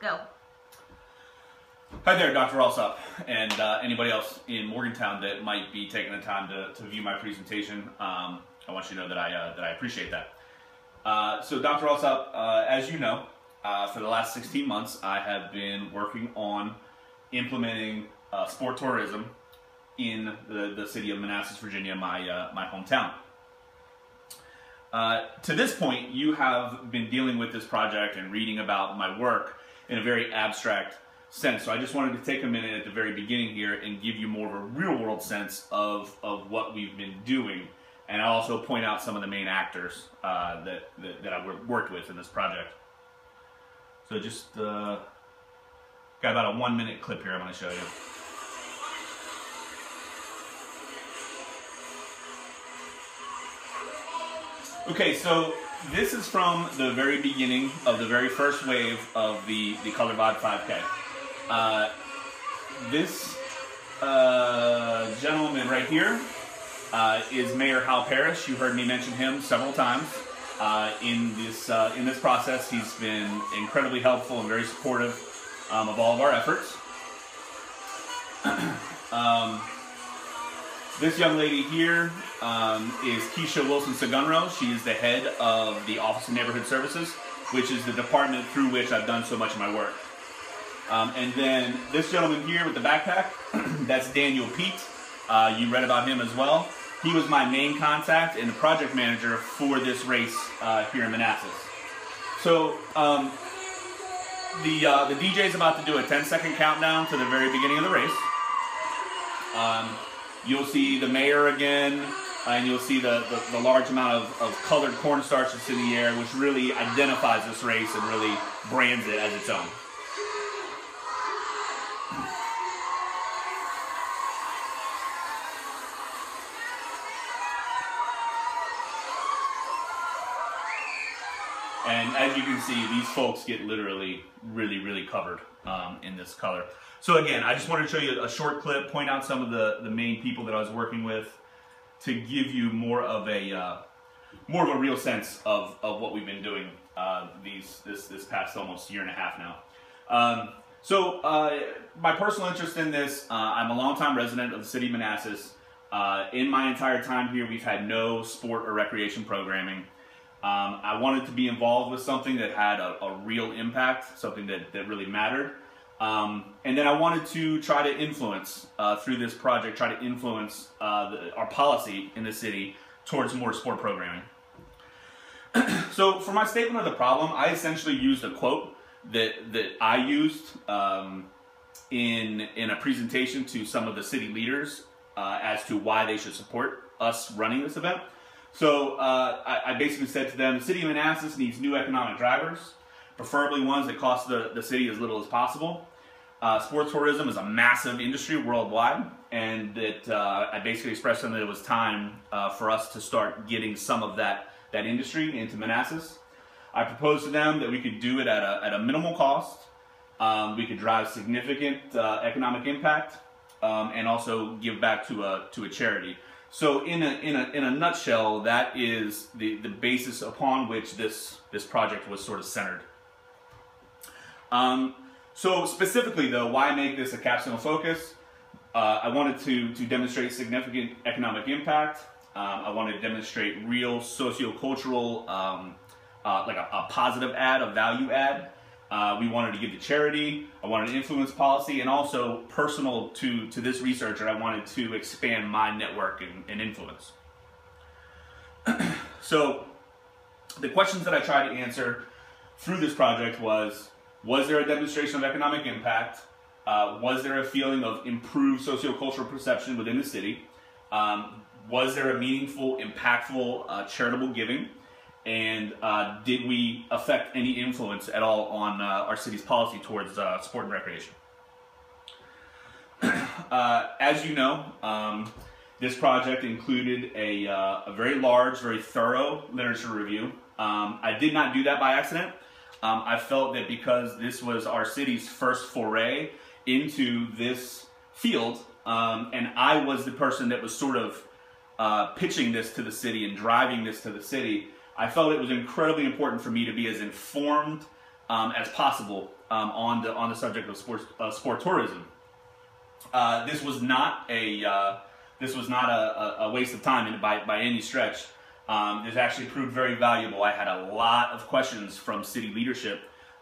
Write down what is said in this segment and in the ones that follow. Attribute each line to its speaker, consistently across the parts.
Speaker 1: Go.
Speaker 2: Hi there, Dr. Alsop, and anybody else in Morgantown that might be taking the time to view my presentation. I want you to know that I appreciate that. So Dr. Alsop, as you know, for the last 16 months, I have been working on implementing sport tourism in the city of Manassas, Virginia, my hometown. To this point, you have been dealing with this project and reading about my work in a very abstract sense. So I just wanted to take a minute at the very beginning here and give you more of a real-world sense of what we've been doing, and I'll also point out some of the main actors that I worked with in this project. So just got about a 1-minute clip here I'm going to show you. Okay, so this is from the very beginning of the very first wave of the Color Vibe 5K. This gentleman right here is Mayor Hal Parrish. You heard me mention him several times in this process. He's been incredibly helpful and very supportive of all of our efforts. This young lady here is Keisha Wilson-Segunro. She is the head of the Office of Neighborhood Services, which is the department through which I've done so much of my work. And then this gentleman here with the backpack, that's Daniel Pete. You read about him as well. He was my main contact and the project manager for this race here in Manassas. So the DJ is about to do a 10-second countdown to the very beginning of the race. You'll see the mayor again, and you'll see the large amount of colored cornstarch that's in the air, which really identifies this race and really brands it as its own. And as you can see, these folks get literally really covered in this color. So again, I just wanted to show you a short clip, point out some of the main people that I was working with to give you more of a real sense of what we've been doing this past almost year and a half now. So my personal interest in this, I'm a longtime resident of the city of Manassas. In my entire time here, we've had no sport or recreation programming. I wanted to be involved with something that had a real impact, something that really mattered. And then I wanted to try to influence, through this project, try to influence our policy in the city towards more sport programming. So for my statement of the problem, I essentially used a quote that I used in a presentation to some of the city leaders as to why they should support us running this event. So I basically said to them, the city of Manassas needs new economic drivers, preferably ones that cost the city as little as possible. Sports tourism is a massive industry worldwide, and that I basically expressed to them that it was time for us to start getting some of that industry into Manassas. I proposed to them that we could do it at a minimal cost. We could drive significant economic impact, and also give back to a charity. So in a nutshell, that is the basis upon which this project was sort of centered. So specifically though, why make this a capstone focus? I wanted to demonstrate significant economic impact. I wanted to demonstrate real socio-cultural, like a positive add, a value add. We wanted to give to charity. I wanted to influence policy, and also personal to this researcher, I wanted to expand my network and influence. So the questions that I tried to answer through this project was there a demonstration of economic impact? Was there a feeling of improved sociocultural perception within the city? Was there a meaningful, impactful charitable giving? And did we affect any influence at all on our city's policy towards sport and recreation? As you know, this project included a very large, very thorough literature review. I did not do that by accident. I felt that because this was our city's first foray into this field, and I was the person that was sort of pitching this to the city and driving this to the city, I felt it was incredibly important for me to be as informed as possible on the subject of sport tourism. This was not a waste of time by any stretch. This actually proved very valuable. I had a lot of questions from city leadership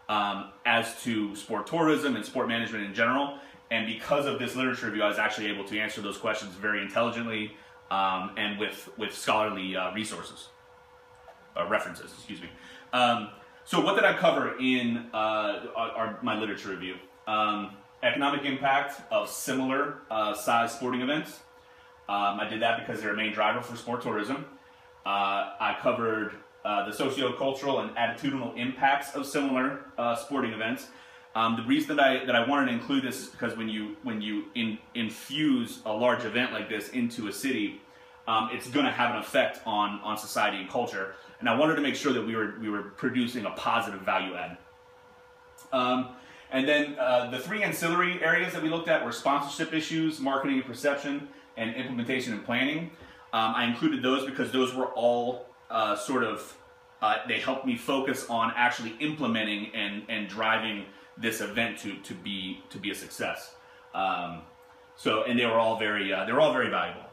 Speaker 2: as to sport tourism and sport management in general. And because of this literature review, I was actually able to answer those questions very intelligently and with scholarly references, excuse me. So what did I cover in my literature review? Economic impact of similar size sporting events. I did that because they're a main driver for sport tourism. I covered the socio-cultural and attitudinal impacts of similar sporting events. The reason that I wanted to include this is because when you infuse a large event like this into a city, it's going to have an effect on society and culture. And I wanted to make sure that we were producing a positive value add. And then the three ancillary areas that we looked at were sponsorship issues, marketing and perception, and implementation and planning. I included those because those were all they helped me focus on actually implementing and driving this event to be a success. And they were all very valuable.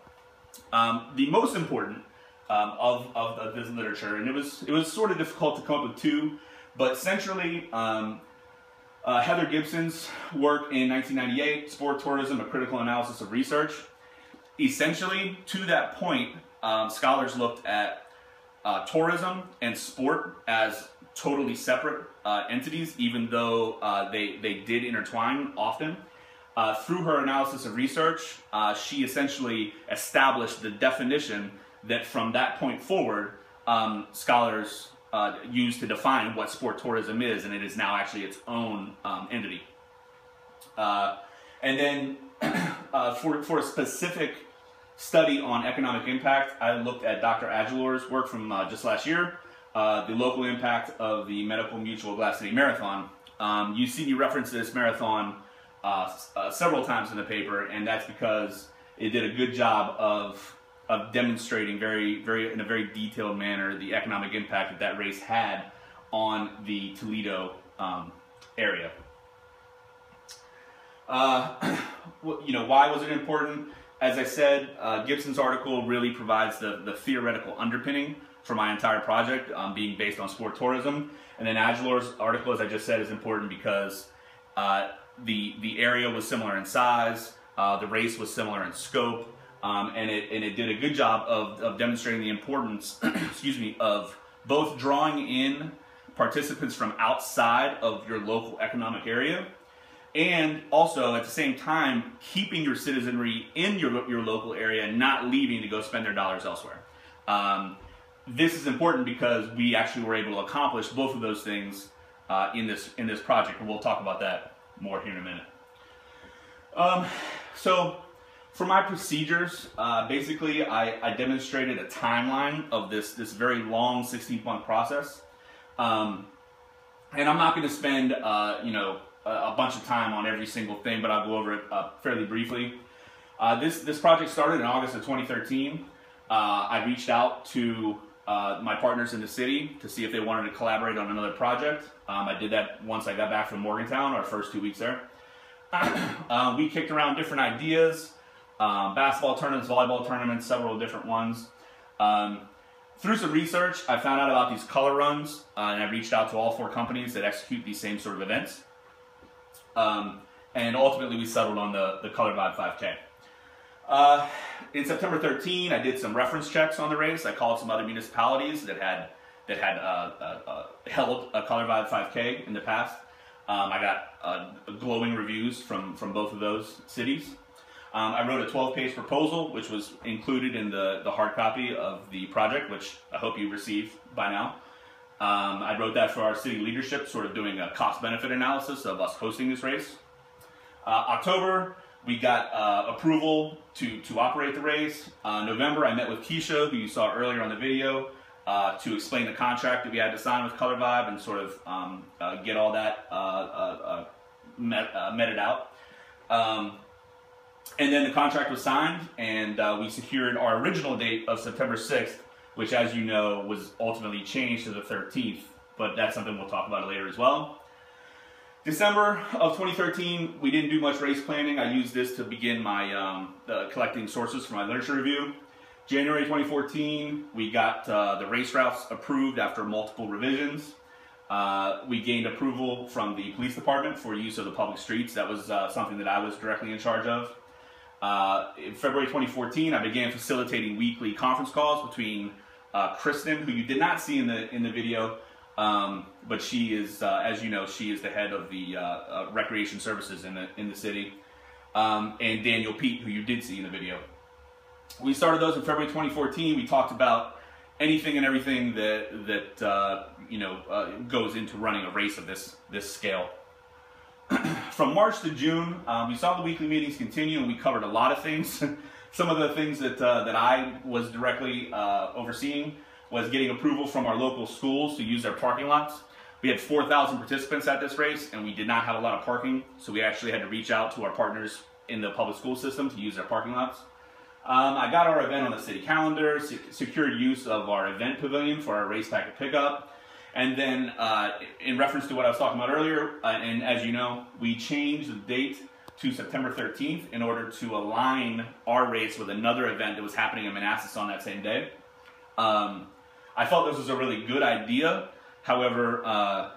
Speaker 2: The most important of this literature, and it was sort of difficult to come up with two, but centrally, Heather Gibson's work in 1998, Sport Tourism, a Critical Analysis of Research. Essentially, to that point, scholars looked at tourism and sport as totally separate entities, even though they did intertwine often. Through her analysis of research, she essentially established the definition that from that point forward, scholars use to define what sport tourism is, and it is now actually its own entity. And then for a specific study on economic impact, I looked at Dr. Aguilar's work from just last year, the local impact of the Medical Mutual Glass City Marathon. You see me reference this marathon several times in the paper, and that's because it did a good job of demonstrating in a very detailed manner the economic impact that race had on the Toledo area. Why was it important? As I said, Gibson's article really provides the theoretical underpinning for my entire project, being based on sport tourism. And then Aguilar's article, as I just said, is important because the area was similar in size, the race was similar in scope, and it did a good job of demonstrating the importance, excuse me, of both drawing in participants from outside of your local economic area, and also at the same time keeping your citizenry in your local area and not leaving to go spend their dollars elsewhere. This is important because we actually were able to accomplish both of those things in this project, and we'll talk about that more here in a minute. So for my procedures, basically I demonstrated a timeline of this very long 16-month process, and I'm not going to spend a bunch of time on every single thing, but I'll go over it fairly briefly. This project started in August of 2013. I reached out to my partners in the city to see if they wanted to collaborate on another project. I did that once I got back from Morgantown, our first 2 weeks there. We kicked around different ideas, basketball tournaments, volleyball tournaments, several different ones. Through some research, I found out about these color runs, and I reached out to all 4 companies that execute these same sort of events. And ultimately we settled on the Color Vibe 5K. In September 13, I did some reference checks on the race. I called some other municipalities that had held a Color Vibe 5K in the past. I got glowing reviews from both of those cities. I wrote a 12-page proposal, which was included in the hard copy of the project, which I hope you received by now. I wrote that for our city leadership, sort of doing a cost-benefit analysis of us hosting this race. October, we got approval to operate the race. November, I met with Keisha, who you saw earlier on the video, to explain the contract that we had to sign with Color Vibe and sort of get all that meted out. And then the contract was signed, and we secured our original date of September 6th, which, as you know, was ultimately changed to the 13th, but that's something we'll talk about later as well. December of 2013, we didn't do much race planning. I used this to begin my collecting sources for my literature review. January 2014, we got the race routes approved after multiple revisions. We gained approval from the police department for use of the public streets. That was something that I was directly in charge of. In February 2014, I began facilitating weekly conference calls between Kristen, who you did not see in the video, but she is, as you know, she is the head of the recreation services in the city, and Daniel Pete, who you did see in the video. We started those in February 2014. We talked about anything and everything that goes into running a race of this scale. From March to June, we saw the weekly meetings continue, and we covered a lot of things. Some of the things that I was directly overseeing was getting approval from our local schools to use their parking lots. We had 4,000 participants at this race, and we did not have a lot of parking, so we actually had to reach out to our partners in the public school system to use their parking lots. I got our event on the city calendar, secured use of our event pavilion for our race packet pickup, and then in reference to what I was talking about earlier, and as you know, we changed the date to September 13th in order to align our race with another event that was happening in Manassas on that same day. I felt this was a really good idea. However,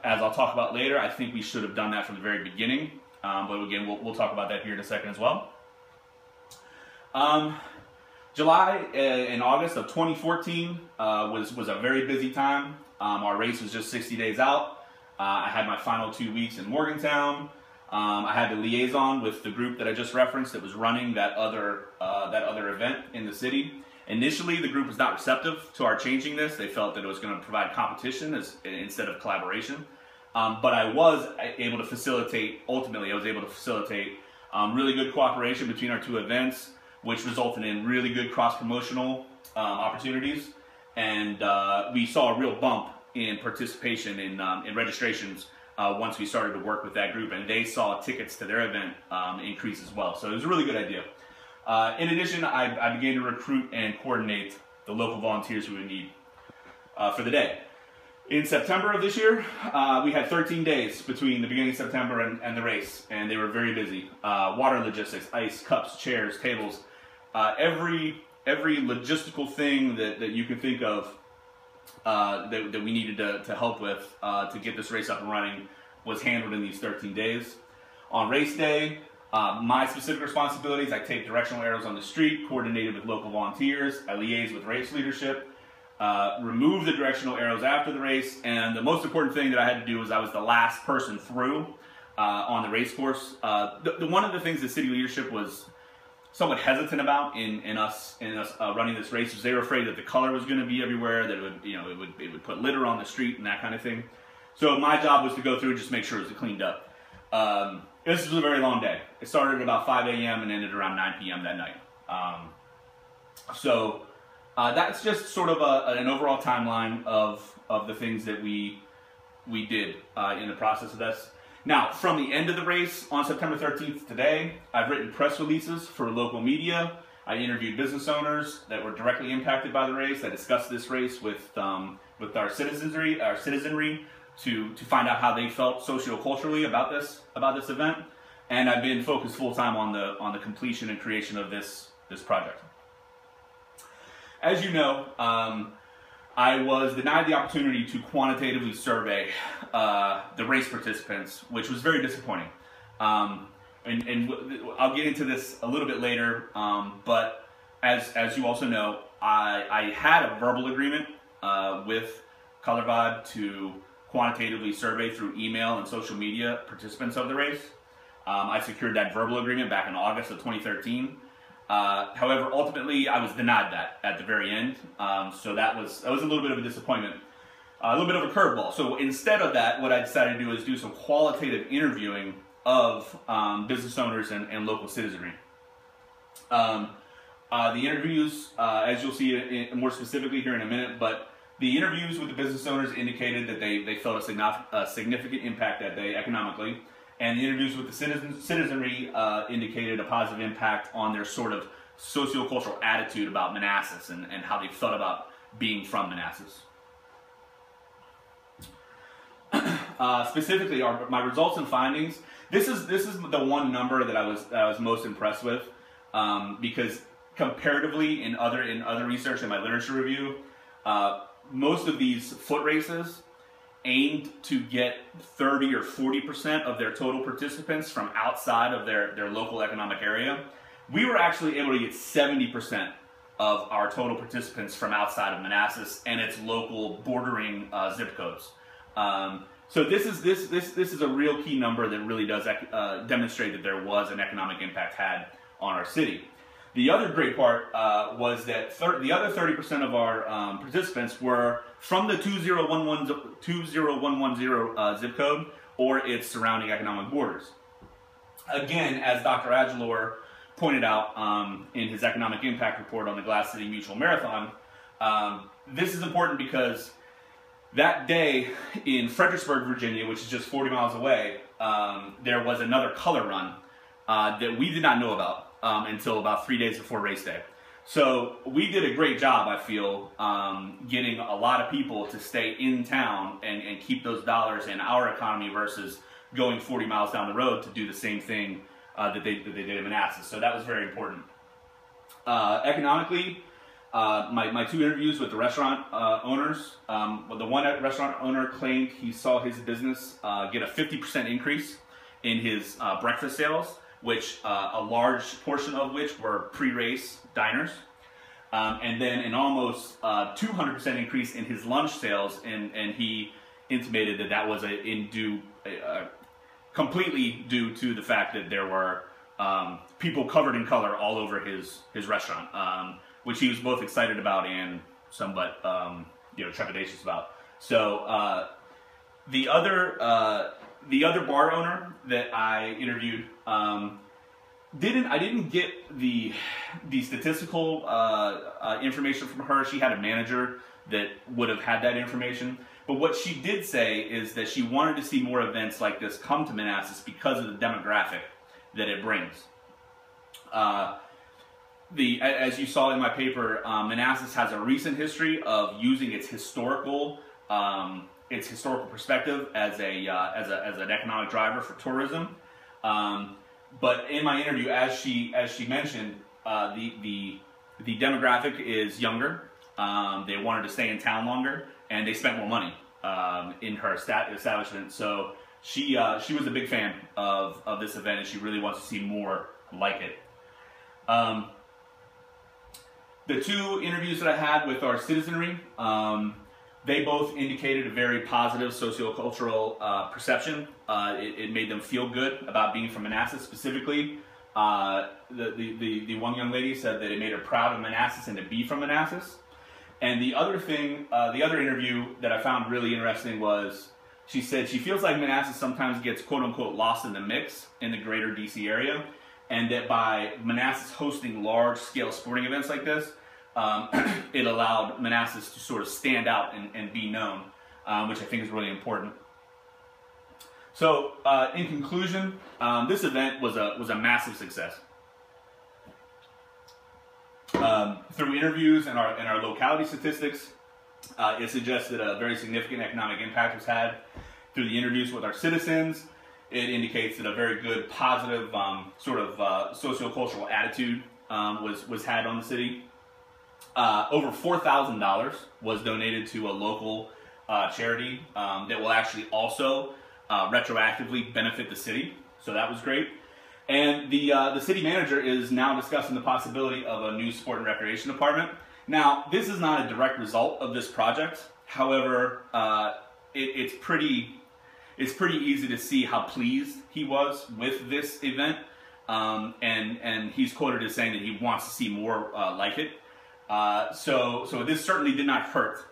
Speaker 2: as I'll talk about later, I think we should have done that from the very beginning. But again, we'll talk about that here in a second as well. July and August of 2014 was a very busy time. Our race was just 60 days out. I had my final 2 weeks in Morgantown. I had the liaison with the group that I just referenced that was running that other event in the city. Initially, the group was not receptive to our changing this. They felt that it was going to provide competition instead of collaboration. But I was able to facilitate, ultimately, really good cooperation between our two events, which resulted in really good cross-promotional opportunities. And we saw a real bump in participation in registrations once we started to work with that group, and they saw tickets to their event increase as well. So it was a really good idea. In addition, I began to recruit and coordinate the local volunteers we would need for the day. In September of this year, we had 13 days between the beginning of September and the race, and they were very busy. Water logistics, ice, cups, chairs, tables, every logistical thing that you can think of that we needed to help with to get this race up and running was handled in these 13 days. On race day, my specific responsibilities: I take directional arrows on the street, coordinated with local volunteers, I liaise with race leadership, remove the directional arrows after the race, and the most important thing that I had to do was I was the last person through on the race course. One of the things the city leadership was somewhat hesitant about in us running this race was they were afraid that the color was going to be everywhere, that it would put litter on the street and that kind of thing. So my job was to go through and just make sure it was cleaned up. This was a very long day. It started at about 5 a.m. and ended around 9 p.m. that night. So that's just sort of an overall timeline of the things that we did in the process of this. Now, from the end of the race on September 13th today, I've written press releases for local media. I interviewed business owners that were directly impacted by the race. I discussed this race with our citizenry to find out how they felt socioculturally about this event. And I've been focused full time on the completion and creation of this project. As you know, I was denied the opportunity to quantitatively survey the race participants, which was very disappointing. And I'll get into this a little bit later, but as you also know, I had a verbal agreement with Color Vibe to quantitatively survey through email and social media participants of the race. I secured that verbal agreement back in August of 2013. However, ultimately, I was denied that at the very end, so that was a little bit of a disappointment, a little bit of a curveball. So instead of that, what I decided to do is do some qualitative interviewing of business owners and local citizenry. The interviews, as you'll see more specifically here in a minute, but the interviews with the business owners indicated that they felt a significant impact that day economically. And the interviews with the citizenry indicated a positive impact on their sort of sociocultural attitude about Manassas and how they felt about being from Manassas. specifically are my results and findings. This is the one number that I was most impressed with, because comparatively in other research and my literature review, most of these foot races aimed to get 30 or 40% of their total participants from outside of their local economic area. We were actually able to get 70% of our total participants from outside of Manassas and its local bordering zip codes. So this is a real key number that really does demonstrate that there was an economic impact had on our city. The other great part was that the other 30% of our participants were from the 20110 zip code or its surrounding economic borders. Again, as Dr. Aguilar pointed out in his economic impact report on the Glass City Mutual Marathon, this is important because that day in Fredericksburg, Virginia, which is just 40 miles away, there was another color run that we did not know about until about 3 days before race day. So we did a great job, I feel, getting a lot of people to stay in town and keep those dollars in our economy versus going 40 miles down the road to do the same thing that they did in Manassas. So that was very important. Economically, my two interviews with the restaurant owners, the one restaurant owner claimed he saw his business get a 50% increase in his breakfast sales, which a large portion of which were pre-race diners, and then an almost 200% increase in his lunch sales, and he intimated that that was completely due to the fact that there were people covered in color all over his restaurant, which he was both excited about and somewhat trepidatious about. So the other bar owner that I interviewed, I didn't get the statistical information from her. She had a manager that would have had that information. But what she did say is that she wanted to see more events like this come to Manassas because of the demographic that it brings. As you saw in my paper, Manassas has a recent history of using its historical perspective as an economic driver for tourism. But in my interview, as she mentioned, the demographic is younger. They wanted to stay in town longer, and they spent more money in her establishment. So she was a big fan of this event, and she really wants to see more like it. The two interviews that I had with our citizenry, they both indicated a very positive sociocultural perception. It made them feel good about being from Manassas. Specifically, the one young lady said that it made her proud of Manassas and to be from Manassas. And the other thing, the other interview that I found really interesting was she said she feels like Manassas sometimes gets quote-unquote lost in the mix in the greater DC area, and that by Manassas hosting large-scale sporting events like this, it allowed Manassas to sort of stand out and be known, which I think is really important. So, in conclusion, this event was a massive success. Through interviews and our locality statistics, it suggests that a very significant economic impact was had. Through the interviews with our citizens, it indicates that a very good, positive sociocultural attitude was had on the city. Over $4,000 was donated to a local charity that will actually also retroactively benefit the city. So that was great. And the city manager is now discussing the possibility of a new sport and recreation department. Now, this is not a direct result of this project. However, it's pretty easy to see how pleased he was with this event. And he's quoted as saying that he wants to see more like it. So this certainly did not hurt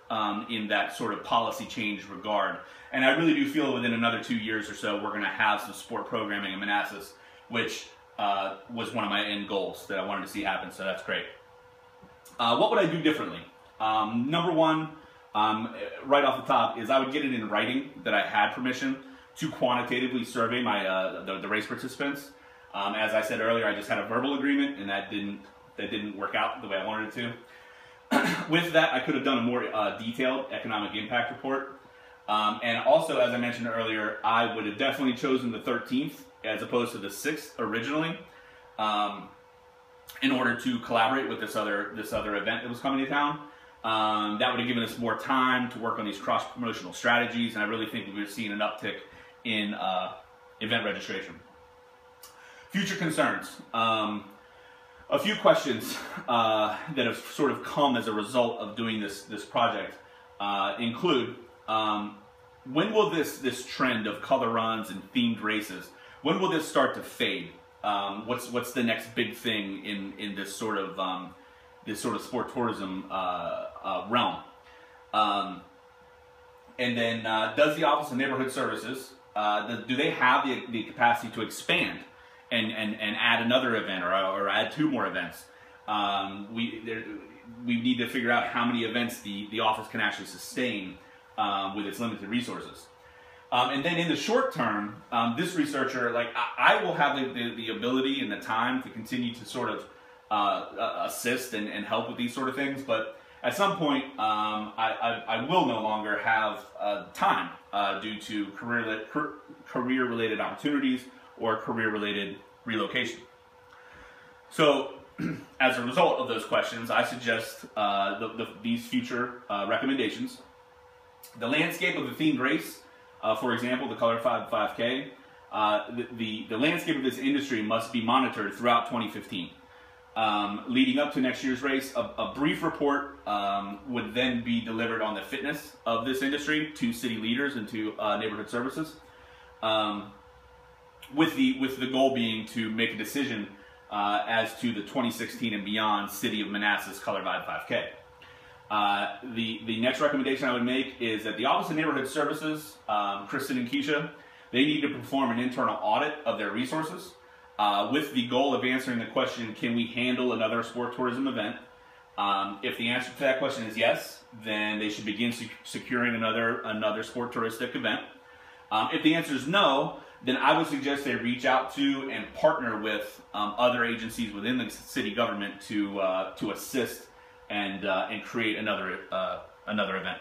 Speaker 2: in that sort of policy change regard. And I really do feel within another 2 years or so, we're going to have some sport programming in Manassas, which was one of my end goals that I wanted to see happen, so that's great. What would I do differently? Number one, right off the top, is I would get it in writing that I had permission to quantitatively survey my the race participants. As I said earlier, I just had a verbal agreement, and that didn't work out the way I wanted it to. With that, I could have done a more detailed economic impact report. And also, as I mentioned earlier, I would have definitely chosen the 13th as opposed to the 6th originally, in order to collaborate with this other event that was coming to town. That would have given us more time to work on these cross-promotional strategies, and I really think we would have seen an uptick in event registration. Future concerns. A few questions that have sort of come as a result of doing this project include, when will this trend of color runs and themed races, when will this start to fade? What's the next big thing in this sort of sport tourism realm? And then, does the Office of Neighborhood Services, do they have the capacity to expand and add another event or add 2 more events? We need to figure out how many events the office can actually sustain with its limited resources. And then in the short term, this researcher, like I will have the ability and the time to continue to sort of assist and help with these sort of things, but at some point I will no longer have time due to career-related opportunities or career-related relocation. So as a result of those questions, I suggest these future recommendations. The landscape of the themed race, for example, the Color 5K, the landscape of this industry must be monitored throughout 2015. Leading up to next year's race, a brief report would then be delivered on the fitness of this industry to city leaders and to neighborhood services, with the goal being to make a decision as to the 2016 and beyond City of Manassas Color Vibe 5K. The next recommendation I would make is that the Office of Neighborhood Services, Kristen and Keisha, they need to perform an internal audit of their resources with the goal of answering the question, can we handle another sport tourism event? If the answer to that question is yes, then they should begin securing another sport touristic event. If the answer is no, then I would suggest they reach out to and partner with other agencies within the city government to assist and create another event.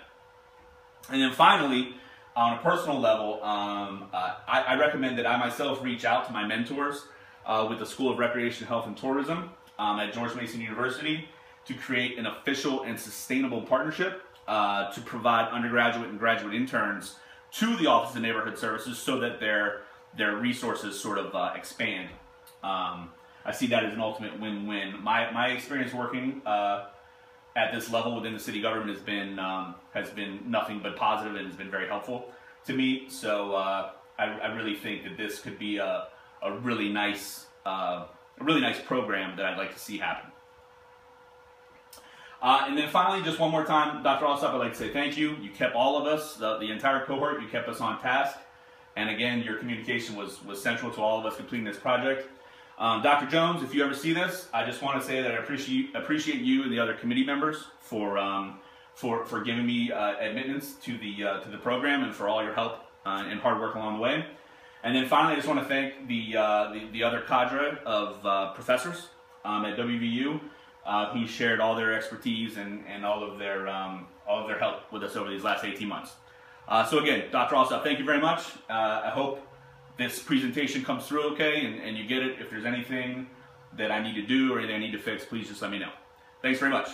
Speaker 2: And then finally, on a personal level, I recommend that I myself reach out to my mentors with the School of Recreation, Health, and Tourism at George Mason University to create an official and sustainable partnership to provide undergraduate and graduate interns to the Office of Neighborhood Services so that their resources sort of expand. I see that as an ultimate win-win. My experience working at this level within the city government has been nothing but positive and has been very helpful to me. So I really think that this could be a really nice program that I'd like to see happen. And then finally, just one more time, Dr. Alsop, I'd like to say thank you. You kept all of us, the entire cohort, you kept us on task. And again, your communication was central to all of us completing this project. Dr. Jones, if you ever see this, I just want to say that I appreciate you and the other committee members for giving me admittance to the program and for all your help and hard work along the way. And then finally, I just want to thank the other cadre of professors at WVU who shared all their expertise and all of their help with us over these last 18 months. So again, Dr. Alsop, thank you very much. I hope this presentation comes through okay and you get it. If there's anything that I need to do or anything I need to fix, please just let me know. Thanks very much.